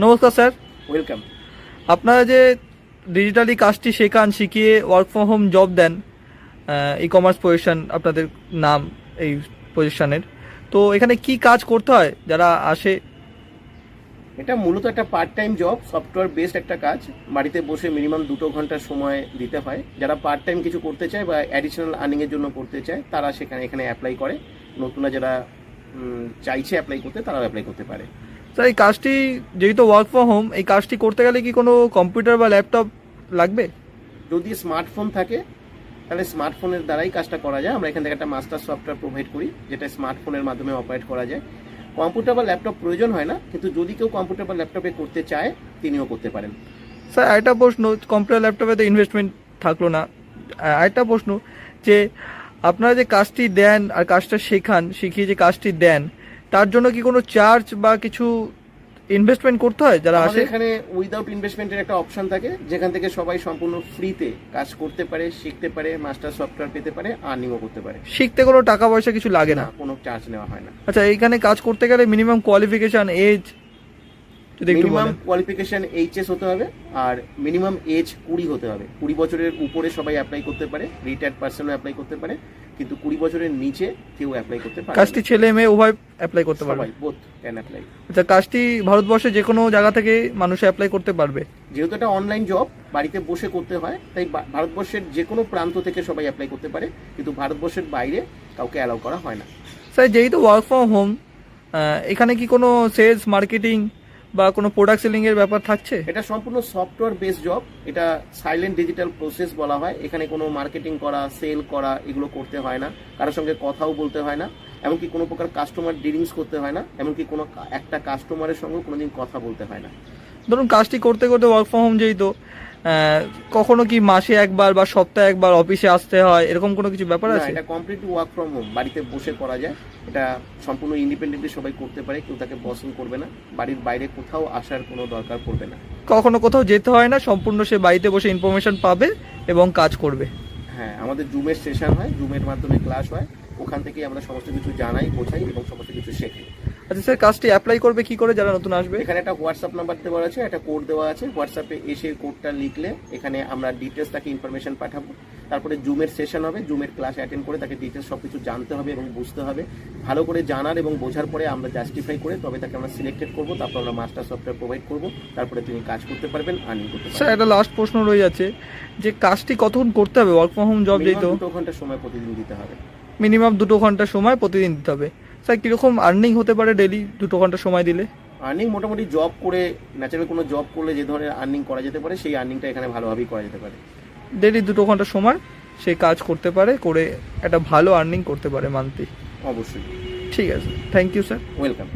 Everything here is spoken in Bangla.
নমস্কার স্যার। ওয়েলকাম। আপনারা যে ডিজিটালি কাজটি শেখান, শিখিয়ে ওয়ার্ক ফ্রম হোম জব দেন, ই কমার্স পজিশন আপনাদের নাম এই পজিশনের, তো এখানে কি কাজ করতে হয় যারা আসে? এটা মূলত একটা part time job, software based একটা কাজ। বাড়িতে বসে মিনিমাম 2 ঘন্টার সময় দিতে হয়। যারা পার্ট টাইম কিছু করতে চায় বা অ্যাডিশনাল আর্নিংয়ের জন্য করতে চায় তারা এখানে অ্যাপ্লাই করে। নতুনরা যারা চাইছে অ্যাপ্লাই করতে তারাও অ্যাপ্লাই করতে পারে। স্যার, এই কাজটি যেহেতু ওয়ার্ক ফ্রম হোম, এই কাজটি করতে গেলে কি কোনো কম্পিউটার বা ল্যাপটপ লাগবে? যদি স্মার্টফোন থাকে তাহলে স্মার্টফোনের দ্বারাই কাজটা করা যায়। আমরা এখান থেকে একটা মাস্টার সফটওয়্যার প্রোভাইড করি যেটা স্মার্টফোনের মাধ্যমে অপারেট করা যায়। কম্পিউটার বা ল্যাপটপ প্রয়োজন হয় না, কিন্তু যদি কেউ কম্পিউটার বা ল্যাপটপে করতে চায় তিনিও করতে পারেন। স্যার, আরেকটা প্রশ্ন, কম্পিউটার ল্যাপটপে তো ইনভেস্টমেন্ট থাকলো না, আরেকটা প্রশ্ন যে আপনারা যে কাজটি দেন আর কাজটা শেখান, শিখিয়ে যে কাজটি দেন, তার জন্য কি কোনো চার্জ বা কিছু ইনভেস্টমেন্ট করতে হয় যারা আসে? এখানে উইদাউট ইনভেস্টমেন্টের একটা অপশন থাকে যেখান থেকে সবাই সম্পূর্ণ ফ্রিতে কাজ করতে পারে, শিখতে পারে, মাস্টার সফটওয়্যার পেতে পারে, আর্নিংও করতে পারে। শিখতে কোনো টাকা পয়সা কিছু লাগে না? কোনো চার্জ নেওয়া হয় না। আচ্ছা, এইখানে কাজ করতে গেলে মিনিমাম কোয়ালিফিকেশন, এজ যদি একটু মিনিমাম বলেন। কোয়ালিফিকেশন এইচএস হতে হবে আর মিনিমাম এজ 20 হতে হবে। 20 বছরের উপরে সবাই অ্যাপ্লাই করতে পারে, রিটায়ার্ড পার্সনও অ্যাপ্লাই করতে পারে, কিন্তু 20 বছরের নিচে কেউ অ্যাপ্লাই করতে পারে না। কাজটি ছেলে মেয়ে উভয় অ্যাপ্লাই করতে পারবে? সবাই বোথ ক্যান অ্যাপ্লাই। আচ্ছা, কাজটি ভারতবর্ষে যে কোনো জায়গা থেকে মানুষ অ্যাপ্লাই করতে পারবে? যেহেতু এটা অনলাইন জব, বাড়িতে বসে করতে হয়, তাই ভারতবর্ষের যে কোনো প্রান্ত থেকে সবাই অ্যাপ্লাই করতে পারে, কিন্তু ভারতবর্ষের বাইরে কাউকে অ্যালাউ করা হয় না। স্যার, যেহেতু ওয়ার্ক ফ্রম হোম, এখানে কি কোনো সেলস, মার্কেটিং বা কোনো প্রোডাক্ট সেলিং এর ব্যাপার থাকছে? এটা সম্পূর্ণ সফটওয়্যার বেসড জব। এটা সাইলেন্ট ডিজিটাল প্রসেস বলা হয়। এখানে কোনো মার্কেটিং করা, সেল করা এগুলো করতে হয় না, কারোর সঙ্গে কথাও বলতে হয় না, এমনকি কোনো প্রকার কাস্টমার ডিলিংস করতে হয় না, এমনকি কোনো একটা কাস্টমারের সঙ্গে কোনোদিন কথা বলতে হয় না। ধরুন কাজটি করতে করতে ওয়ার্ক ফ্রম হোম যেহেতু, কখনো কি মাসে একবার বা সপ্তাহে একবার অফিসে আসতে হয়, এরকম কোনো কিছু ব্যাপার আছে? এটা কমপ্লিটলি ওয়ার্ক ফ্রম হোম, বাড়িতে বসে করা যায়। এটা সম্পূর্ণ ইন্ডিপেন্ডেন্টলি সবাই করতে পারে, কেউ তাকে বসিং করবে না, বাড়ির বাইরে কোথাও আসার কোনো দরকার পড়বে না। কখনো কোথাও যেতে হয় না, সম্পূর্ণ সে বাড়িতে বসে ইনফরমেশন পাবে এবং কাজ করবে। হ্যাঁ, আমাদের জুমের সেশন হয়, জুমের মাধ্যমে ক্লাস হয়, ওখান থেকেই আমরা সমস্ত কিছু জানাই, বোঝাই এবং সমস্ত কিছু শেখাই। আচ্ছা স্যার, কাজটি অ্যাপ্লাই করবে কি করে যারা নতুন আসবে? এখানে একটা হোয়াটসঅ্যাপ নাম্বার দেওয়া আছে, একটা কোড দেওয়া আছে। হোয়াটসঅ্যাপে এসে কোডটা লিখলে এখানে আমরা ডিটেলস তাকে ইনফরমেশন পাঠাবো। তারপরে জুমের সেশন হবে, জুমের ক্লাস অ্যাটেন্ড করে তাকে ডিটেলস সব কিছু জানতে হবে এবং বুঝতে হবে। ভালো করে জানার এবং বোঝার পরে আমরা জাস্টিফাই করে তবে তাকে আমরা সিলেক্টেড করবো, তারপর আমরা মাস্টার সফটওয়্যার প্রোভাইড করবো, তারপরে তিনি কাজ করতে পারবেন, আর্নিং করতে স্যার, পারবেন। একটা লাস্ট প্রশ্ন রয়ে যাচ্ছে যে কাজটি কতক্ষণ করতে হবে? ওয়ার্ক ফ্রম হোম জব যেহেতু 2 ঘন্টা সময় প্রতিদিন দিতে হবে। মিনিমাম 2 ঘন্টা সময় প্রতিদিন দিতে হবে। স্যার, কীরকম আর্নিং হতে পারে ডেলি 2 ঘন্টা সময় দিলে? আর্নিং মোটামুটি জব করে, ন্যাচারাল কোনো জব করলে যে ধরনের আর্নিং করা যেতে পারে সেই আর্নিংটা এখানে ভালোভাবেই করা যেতে পারে। ডেলি 2 ঘন্টা সময় সে কাজ করতে পারে, করে একটা ভালো আর্নিং করতে পারে মান্থলি। অবশ্যই। ঠিক আছে, থ্যাংক ইউ স্যার। ওয়েলকাম।